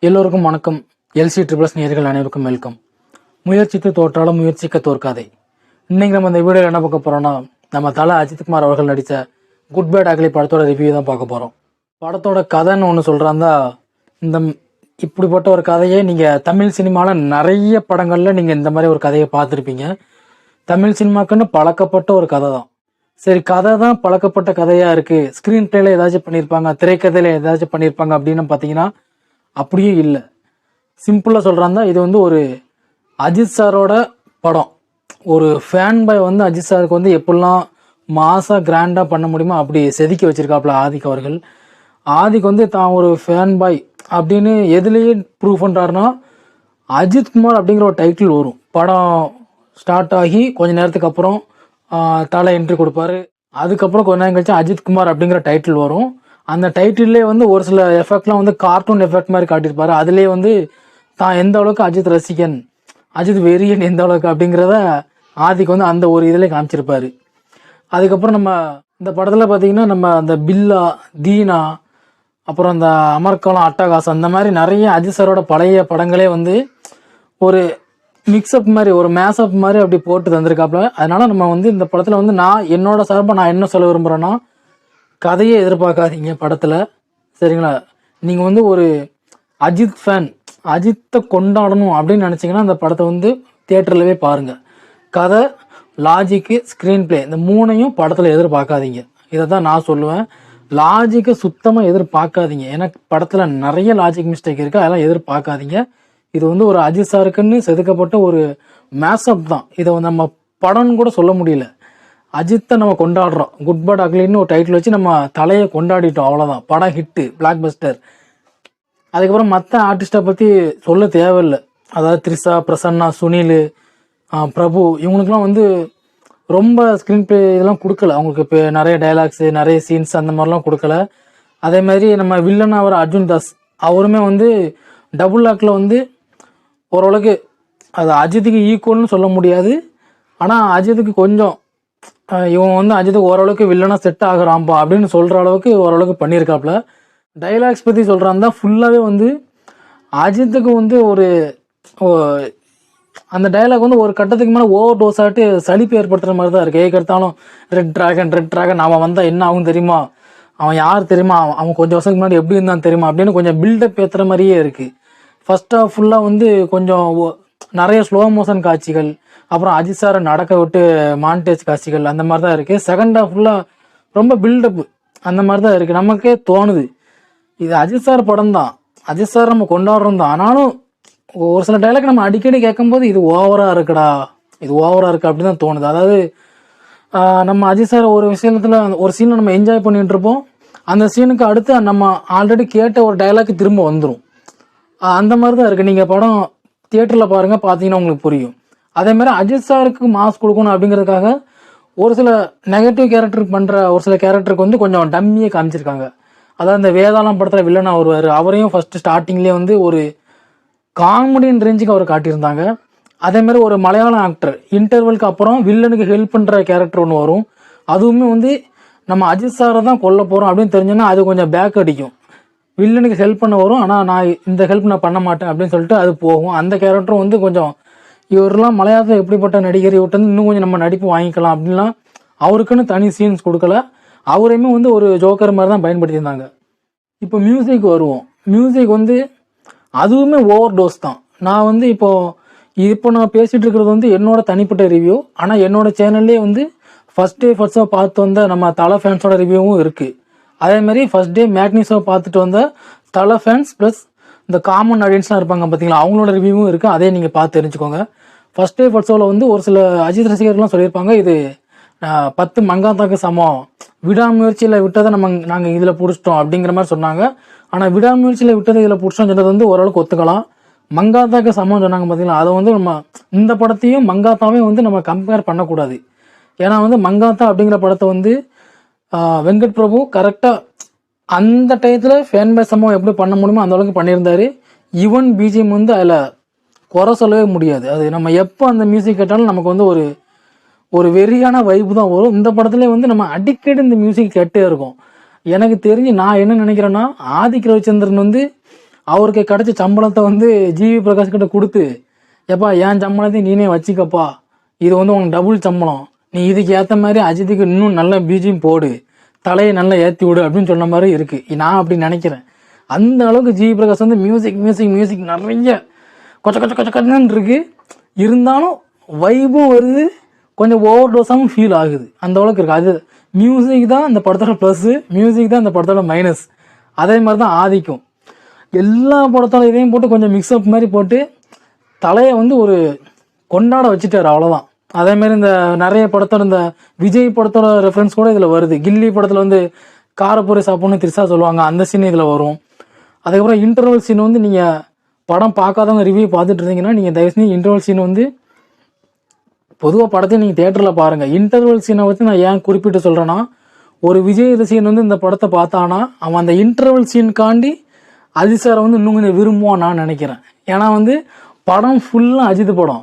எல்லோருக்கும் வணக்கம். LC triples நேயர்கள் அனைவருக்கும் வெல்கம். முயற்சித்து தோற்றாலும் முயற்சிக்க தோற்காதே. இன்னைக்கு நம்ம இந்த வீடியோவில் என்ன பார்க்க போறோம்னா, நம்ம தல அஜித்குமார் அவர்கள் நடித்த குட் பேட் அக்லி படத்தோட ரிவ்யூ தான் பார்க்க போறோம். படத்தோட கதைன்னு ஒன்று சொல்றாந்தா, இந்த இப்படிப்பட்ட ஒரு கதையை நீங்க தமிழ் சினிமாவில் நிறைய படங்கள்ல நீங்க இந்த மாதிரி ஒரு கதையை பார்த்துருப்பீங்க. தமிழ் சினிமாக்குன்னு பழக்கப்பட்ட ஒரு கதை தான். சரி, கதை தான் பழக்கப்பட்ட கதையா இருக்கு, ஸ்கிரீன் பிளேல ஏதாச்சும் பண்ணியிருப்பாங்க, திரைக்கதையில ஏதாச்சும் பண்ணியிருப்பாங்க அப்படின்னு பார்த்தீங்கன்னா அப்படியே இல்லை. சிம்பிளாக சொல்கிறாந்தா, இது வந்து ஒரு அஜித் சாரோட படம். ஒரு ஃபேன் பாய் வந்து அஜித் சாருக்கு வந்து எப்படிலாம் மாசாக கிராண்டாக பண்ண முடியுமோ அப்படி செதுக்கி வச்சிருக்காப்புல ஆதிக் அவர்கள். ஆதிக் வந்து தான் ஒரு ஃபேன் பாய் அப்படின்னு எதுலேயே ப்ரூவ் பண்ணுறாருன்னா, அஜித்குமார் அப்படிங்கிற ஒரு டைட்டில் வரும். படம் ஸ்டார்ட் ஆகி கொஞ்ச நேரத்துக்கு அப்புறம் தலை என்ட்ரி கொடுப்பாரு. அதுக்கப்புறம் கொஞ்ச நேரம் கழிச்சு அஜித்குமார் அப்படிங்கிற டைட்டில் வரும். அந்த டைட்டிலே வந்து ஒரு சில எஃபெக்ட்லாம் வந்து கார்ட்டூன் எஃபெக்ட் மாதிரி காட்டியிருப்பாரு. அதுலேயே வந்து தான் எந்த அளவுக்கு அஜித் ரசிகன், அஜித் வெறியன் எந்த அளவுக்கு அப்படிங்கிறத ஆதிக்கு வந்து அந்த ஒரு இதிலே காமிச்சிருப்பாரு. அதுக்கப்புறம் நம்ம இந்த படத்தில் பார்த்தீங்கன்னா, நம்ம அந்த பில்லா, தீனா, அப்புறம் அந்த அமர்கலம், அட்டகாசம், அந்த மாதிரி நிறைய அஜித் சாரோட பழைய படங்களே வந்து ஒரு மிக்ஸ்அப் மாதிரி, ஒரு மேஸ்அப் மாதிரி அப்படி போட்டு தந்திருக்காப்புல. அதனால நம்ம வந்து இந்த படத்தில் வந்து என்னோட சார்பாக நான் என்ன சொல்ல விரும்புகிறேன்னா, கதையை எதிர்பார்க்காதீங்க படத்தில், சரிங்களா? நீங்கள் வந்து ஒரு அஜித் ஃபேன், அஜித்தை கொண்டாடணும் அப்படின்னு நினச்சிங்கன்னா அந்த படத்தை வந்து தியேட்டரில் போய் பாருங்கள். கதை, லாஜிக்கு, ஸ்க்ரீன் பிளே, இந்த மூணையும் படத்தில் எதிர்பார்க்காதீங்க. இதை தான் நான் சொல்லுவேன். லாஜிக்கை சுத்தமாக எதிர்பார்க்காதீங்க. ஏன்னா படத்தில் நிறைய லாஜிக் மிஸ்டேக் இருக்குது, அதெல்லாம் எதிர்பார்க்காதீங்க. இது வந்து ஒரு அஜித் சாருக்குன்னு செதுக்கப்பட்ட ஒரு மேஸ்அப் தான். இதை நம்ம படம்னு கூட சொல்ல முடியல. அஜித்தை நம்ம கொண்டாடுறோம், குட் பேட் அக்லின்னு ஒரு டைட்டில் வச்சு நம்ம தலையை கொண்டாடிட்டோம், அவ்வளோதான். படம் ஹிட்டு, பிளாக் பஸ்டர். அதுக்கப்புறம் மற்ற ஆர்டிஸ்ட்டை பற்றி சொல்ல தேவையில்லை. அதாவது த்ரிஷா, பிரசன்னா, சுனில், பிரபு, இவங்களுக்குலாம் வந்து ரொம்ப ஸ்க்ரீன் பிளே இதெல்லாம் கொடுக்கல. அவங்களுக்கு இப்போ நிறைய டைலாக்ஸு, நிறைய சீன்ஸ் அந்த மாதிரிலாம் கொடுக்கல. அதே மாதிரி நம்ம வில்லன் அவர் அர்ஜுன் தாஸ், அவருமே வந்து டபுள் ஆக்கில் வந்து ஓரளவுக்கு அது அஜித்துக்கு ஈக்குவல்னு சொல்ல முடியாது. ஆனால் அஜித்துக்கு கொஞ்சம் இவன் வந்து அஜித்துக்கு ஓரளவுக்கு வில்லனாக செட் ஆகுறான்பா அப்படின்னு சொல்கிற அளவுக்கு ஓரளவுக்கு பண்ணியிருக்காப்புல. டைலாக்ஸ் பற்றி சொல்கிறான் தான் ஃபுல்லாகவே வந்து அஜித்துக்கு வந்து ஒரு அந்த டைலாக் வந்து ஒரு கட்டத்துக்கு மேலே ஓவர் டோஸ் ஆகிட்டு சலிப்பு ஏற்படுத்துகிற மாதிரி தான் இருக்குது. ஏற்கெடுத்தாலும் ரெட் ட்ராகன் அவன் வந்தால் என்ன ஆகும் தெரியுமா, அவன் யார் தெரியுமா, அவன் கொஞ்சம் வருஷத்துக்கு முன்னாடி எப்படி இருந்தான் தெரியுமா அப்படின்னு கொஞ்சம் பில்டப் ஏற்றுற மாதிரியே இருக்குது. ஃபர்ஸ்ட் ஆஃப் ஃபுல்லாக வந்து கொஞ்சம் நிறைய ஸ்லோ மோஷன் காட்சிகள், அப்புறம் அஜித் சாரை நடக்க விட்டு மான்டேஜ் காட்சிகள், அந்த மாதிரி தான் இருக்குது. செகண்ட் ஹாஃப் ஃபுல்லாக ரொம்ப பில்டப் அந்த மாதிரி தான் இருக்குது. நமக்கே தோணுது இது அஜித் சார் படம் தான், அஜித் சார் நம்ம கொண்டாடுறோம் தான். ஆனாலும் ஒரு சில டைலாக் நம்ம அடிக்கடி கேட்கும்போது இது ஓவராக இருக்குடா, இது ஓவராக இருக்குது அப்படின்னு தான் தோணுது. அதாவது நம்ம அஜித் சார் ஒரு விஷயத்தில் ஒரு சீனை நம்ம என்ஜாய் பண்ணிட்டு இருப்போம், அந்த சீனுக்கு அடுத்து நம்ம ஆல்ரெடி கேட்ட ஒரு டைலாக் திரும்ப வந்துடும். அந்த மாதிரி தான் இருக்குது. நீங்கள் படம் தியேட்டரில் பாருங்கள், பார்த்தீங்கன்னா உங்களுக்கு புரியும். அதே மாதிரி அஜித் சாருக்கு மாஸ் கொடுக்கணும் அப்படிங்கிறதுக்காக ஒரு சில நெகட்டிவ் கேரக்டர் பண்ணுற ஒரு சில கேரக்டருக்கு வந்து கொஞ்சம் டம்மியே காமிச்சிருக்காங்க. அதாவது இந்த வேதாளம் படத்தில் வில்லனாக வருவார், அவரையும் ஃபஸ்ட்டு ஸ்டார்டிங்லேயே வந்து ஒரு காமெடியின் ரேஞ்சுக்கு அவர் காட்டியிருந்தாங்க. அதே மாதிரி ஒரு மலையாளம் ஆக்டர் இன்டர்வலுக்கு அப்புறம் வில்லனுக்கு ஹெல்ப் பண்ணுற கேரக்டர் ஒன்று வரும். அதுவுமே வந்து நம்ம அஜித் சாரை தான் கொல்ல போகிறோம் அப்படின்னு தெரிஞ்சோன்னா அது கொஞ்சம் பேக் அடிக்கும். வில்லனுக்கு ஹெல்ப் பண்ண வரும், ஆனால் நான் இந்த ஹெல்ப் நான் பண்ண மாட்டேன் அப்படின்னு சொல்லிட்டு அது போகும். அந்த கேரக்டரும் வந்து கொஞ்சம் இவரெல்லாம் மலையாளத்தில் எப்படிப்பட்ட நடிகர், இவர்கிட்ட வந்து இன்னும் கொஞ்சம் நம்ம நடிப்பு வாங்கிக்கலாம் அப்படின்லாம் அவருக்குன்னு தனி சீன்ஸ் கொடுக்கல. அவரையுமே வந்து ஒரு ஜோக்கர் மாதிரி தான் பயன்படுத்தியிருந்தாங்க. இப்போ மியூசிக் வருவோம். மியூசிக் வந்து அதுவுமே ஓவர் டோஸ் தான். நான் வந்து இப்போ நான் பேசிகிட்டு இருக்கிறது வந்து என்னோட தனிப்பட்ட ரிவ்யூ. ஆனால் என்னோட சேனல்லே வந்து ஃபஸ்ட் டே ஃபர்ஸ்ட் ஷோ பார்த்து வந்த நம்ம தலை ஃபேன்ஸோட ரிவ்யூவும் இருக்குது. அதேமாதிரி ஃபர்ஸ்ட் டே மேட்னி ஷோ பார்த்துட்டு வந்த தலை ஃபேன்ஸ் ப்ளஸ் இந்த காமன் ஆடியன்ஸ்லாம் இருப்பாங்க பார்த்தீங்களா, அவங்களோட ரிவ்யூவும் இருக்குது. அதே நீங்கள் பார்த்து தெரிஞ்சுக்கோங்க. ஃபர்ஸ்ட் டே ஃபர்ஸ்ட் ஷோவில் வந்து ஒரு சில அஜித் ரசிகர்கள்லாம் சொல்லியிருப்பாங்க, இது 10 மங்காத்தாக்கு சமம், விடாமுயற்சியில் விட்டதை நாங்கள் இதில் பிடிச்சிட்டோம் அப்படிங்கிற மாதிரி சொன்னாங்க. ஆனால் விடாமுயற்சியில் விட்டதை இதில் பிடிச்சோம் சொன்னது வந்து ஓரளவுக்கு ஒத்துக்கலாம். மங்காத்தாக்கு சமம் சொன்னாங்க பார்த்தீங்களா, அதை வந்து நம்ம இந்த படத்தையும் மங்காத்தாவையும் வந்து நம்ம கம்பேர் பண்ணக்கூடாது. ஏன்னா வந்து மங்காத்தா அப்படிங்கிற படத்தை வந்து வெங்கட் பிரபு கரெக்டாக அந்த டயத்தில் ஃபேன் பேஸ் சம்பவம் எப்படி பண்ண முடியுமோ அந்த அளவுக்கு பண்ணியிருந்தாரு. ஈவன் பிஜிஎம் வந்து அதில் குறை சொல்லவே முடியாது. அது நம்ம எப்போ அந்த மியூசிக் கேட்டாலும் நமக்கு வந்து ஒரு வெறியான வைப்பு தான் வரும். இந்த படத்துல வந்து நம்ம அடிக்கடி இந்த மியூசிக் கேட்டே இருக்கும். எனக்கு தெரிஞ்சு நான் என்ன நினைக்கிறேன்னா, ஆதிக் ரவிச்சந்திரன் வந்து அவருக்கு கிடைச்ச சம்பளத்தை வந்து ஜிவி பிரகாஷ் கிட்ட கொடுத்து, எப்பா என் சம்பளத்தையும் நீனே வச்சுக்கப்பா, இது வந்து உனக்கு டபுள் சம்பளம், நீ இதுக்கு ஏற்ற மாதிரி அஜித்துக்கு இன்னும் நல்ல பீஜியம் போடு, தலையை நல்லா ஏற்றி விடு அப்படின்னு சொன்ன மாதிரி இருக்கு. நான் அப்படி நினைக்கிறேன். அந்த அளவுக்கு ஜிவி பிரகாஷ் வந்து மியூசிக் மியூசிக் மியூசிக் நிறைய கொச்ச கொச்ச கொச்ச கொச்சன்னு இருக்கு. இருந்தாலும் வைபும் வருது, கொஞ்சம் ஓவர் டோஸாகவும் ஃபீல் ஆகுது. அந்த அளவுக்கு இருக்குது. அது மியூசிக் தான் இந்த படத்தோட ப்ளஸ்ஸு, மியூசிக் தான் இந்த படத்தோட மைனஸ். அதே மாதிரி தான் ஆதிக்கும். எல்லா படத்தோட இதையும் போட்டு கொஞ்சம் மிக்ஸ்அப் மாதிரி போட்டு தலையை வந்து ஒரு கொண்டாட வச்சுட்டார், அவ்வளோதான். அதேமாதிரி இந்த நிறைய படத்தோட இந்த விஜய் படத்தோட ரெஃபரன்ஸ் கூட இதில் வருது. கில்லி படத்தில் வந்து காரப்பொரி சாப்பிட்ணுன்னு திரிசா சொல்லுவாங்க, அந்த சீன் இதில் வரும். அதுக்கப்புறம் இன்டர்வல் சீன் வந்து நீங்கள் படம் பார்க்காதவங்க ரிவ்யூ பார்த்துட்டு இருந்தீங்கன்னா நீங்கள் தயவு செஞ்சு இன்டர்வல் சீன் வந்து பொதுவாக படத்தை நீங்கள் தேட்டரில் பாருங்கள். இன்டர்வல் சீனை வச்சு நான் ஏன் குறிப்பிட்டு சொல்கிறேன்னா, ஒரு விஜய் ரசிகன் வந்து இந்த படத்தை பார்த்தானா அவன் அந்த இன்டர்வல் சீனுக்காண்டி அஜித் சாரை வந்து இன்னும் கொஞ்சம் விரும்புவான் நான் நினைக்கிறேன். ஏன்னா வந்து படம் ஃபுல்லாக அஜித் படம்,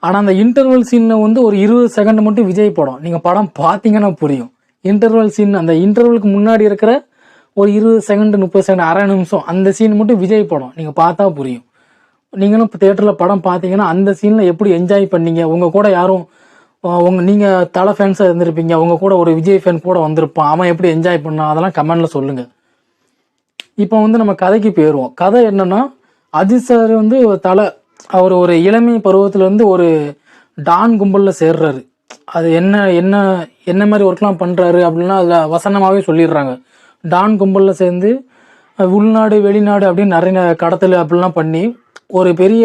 ஆனால் அந்த இன்டர்வல் சீனில் வந்து ஒரு 20 செகண்ட் மட்டும் விஜய் படம். நீங்கள் படம் பார்த்தீங்கன்னா புரியும். இன்டர்வல் சீன், அந்த இன்டர்வலுக்கு முன்னாடி இருக்கிற ஒரு 20 செகண்ட் 30 செகண்ட் அரை நிமிஷம் அந்த சீன் மட்டும் விஜய் படம். நீங்கள் பார்த்தா புரியும். நீங்களும் இப்போ தேட்டரில் படம் பார்த்தீங்கன்னா அந்த சீனில் எப்படி என்ஜாய் பண்ணீங்க, உங்கள் கூட யாரும் நீங்கள் தலை ஃபேன்ஸாக இருந்திருப்பீங்க, உங்கள் கூட ஒரு விஜய் ஃபேன் கூட வந்திருப்பான், அவன் எப்படி என்ஜாய் பண்ணான், அதெல்லாம் கமெண்டில் சொல்லுங்கள். இப்போ வந்து நம்ம கதைக்கு போயிடுவோம். கதை என்னென்னா, அஜித் சார் வந்து அவர் ஒரு இளமை பருவத்துலேருந்து ஒரு டான் கும்பலில் சேர்றாரு. அது என்ன என்ன என்ன மாதிரி ஒர்க்லாம் பண்ணுறாரு அப்படின்னா அதில் வசனமாகவே சொல்லிடுறாங்க. டான் கும்பலில் சேர்ந்து உள்நாடு வெளிநாடு அப்படின்னு நிறைய கடத்தல் அப்படிலாம் பண்ணி ஒரு பெரிய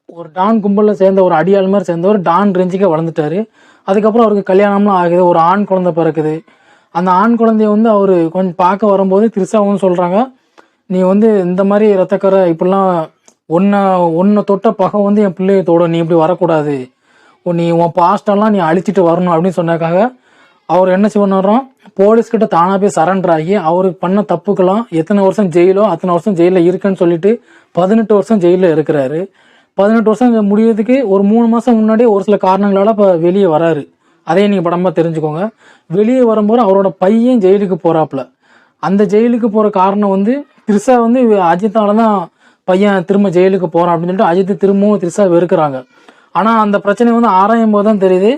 ஒரு டான் கும்பலில் சேர்ந்த ஒரு அடியாள் மாதிரி சேர்ந்தவர் டான் ரேஞ்சுக்கே வளர்ந்துட்டாரு. அதுக்கப்புறம் அவருக்கு கல்யாணம்லாம் ஆகுது, ஒரு ஆண் குழந்தை பிறக்குது. அந்த ஆண் குழந்தைய வந்து அவர் கொஞ்சம் பார்க்க வரும்போது திரிசாவும் சொல்கிறாங்க, நீ வந்து இந்த மாதிரி ரத்தக்கரை இப்படிலாம் ஒன்றை தொட்ட பகை வந்து என் பிள்ளையை தொட, நீ இப்படி வரக்கூடாது, நீ உன் பாஸ்டெல்லாம் நீ அழிச்சிட்டு வரணும் அப்படின்னு சொன்னதுக்காக அவர் என்ன பண்ணுறோம், போலீஸ்கிட்ட தானாக போய் சரண்டர் ஆகி அவருக்கு பண்ண தப்புக்கெல்லாம் எத்தனை வருஷம் ஜெயிலோ அத்தனை வருஷம் ஜெயிலில் இருக்குன்னு சொல்லிட்டு 18 வருஷம் ஜெயிலில் இருக்கிறாரு. 18 வருஷம் முடியறதுக்கு ஒரு 3 மாதம் முன்னாடியே ஒரு சில காரணங்களால் இப்போ வெளியே வராரு. அதையும் நீங்கள் படமாக தெரிஞ்சுக்கோங்க. வெளியே வரும்போது அவரோட பையன் ஜெயிலுக்கு போகிறாப்புல. அந்த ஜெயிலுக்கு போகிற காரணம் வந்து திரிசா வந்து அஜித்தால தான் பையன் திரும்ப ஜெயிலுக்கு போகிறான் அப்படின்னு சொல்லிட்டு அஜித் திரும்பவும் திரிசா வெறுக்கிறாங்க. ஆனால் அந்த பிரச்சனை வந்து ஆராயும் போது தான் தெரியுது,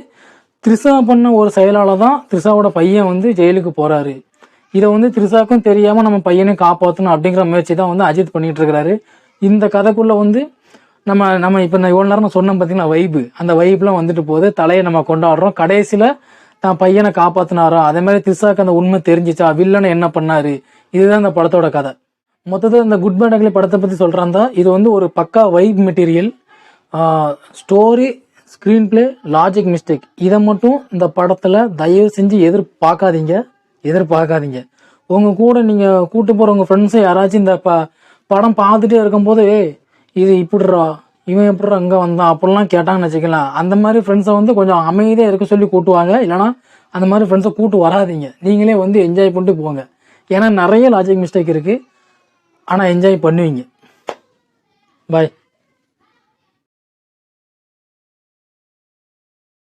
திரிசா பண்ண ஒரு செயலால் தான் திரிசாவோட பையன் வந்து ஜெயிலுக்கு போகிறாரு. இதை வந்து திரிசாக்கும் தெரியாமல் நம்ம பையனை காப்பாற்றணும் அப்படிங்கிற முயற்சி தான் வந்து அஜித் பண்ணிகிட்டு இருக்கிறாரு. இந்த கதைக்குள்ளே வந்து நம்ம இப்போ நான் இவ்வளோ நேரம் சொன்னோம் பார்த்தீங்கன்னா வைப்பு, அந்த வைப்லாம் வந்துட்டு போகுது. தலையை நம்ம கொண்டாடுறோம். கடைசியில் தான் பையனை காப்பாற்றினாரோ அதே மாதிரி திரிசாக்கு அந்த உண்மை தெரிஞ்சிச்சா, வில்லனை என்ன பண்ணாரு, இதுதான் இந்த படத்தோட கதை. மொத்தத்தில் இந்த குட் பேட் அக்லி படத்தை பற்றி சொல்கிறாந்தா இது வந்து ஒரு பக்கா vibe material. Story, screen play, logic mistake, இதை மட்டும் இந்த படத்தில் தயவு செஞ்சு எதிர்பார்க்காதீங்க. உங்கள் கூட நீங்கள் கூட்டு போகிற உங்கள் ஃப்ரெண்ட்ஸை யாராச்சும் இந்த படம் பார்த்துட்டே இருக்கும்போது இது இப்படிரா, இவன் எப்படிரா அங்கே வந்தான் அப்படிலாம் கேட்டாங்கன்னு வச்சுக்கலாம். அந்த மாதிரி ஃப்ரெண்ட்ஸை வந்து கொஞ்சம் அமைதியாக இருக்க சொல்லி கூட்டுவாங்க. இல்லைனா அந்த மாதிரி ஃப்ரெண்ட்ஸை கூட்டு வராதிங்க. நீங்களே வந்து என்ஜாய் பண்ணிட்டு போங்க. ஏன்னா நிறைய லாஜிக் மிஸ்டேக் இருக்குது, ஆனால் என்ஜாய் பண்ணுவீங்க. பாய்.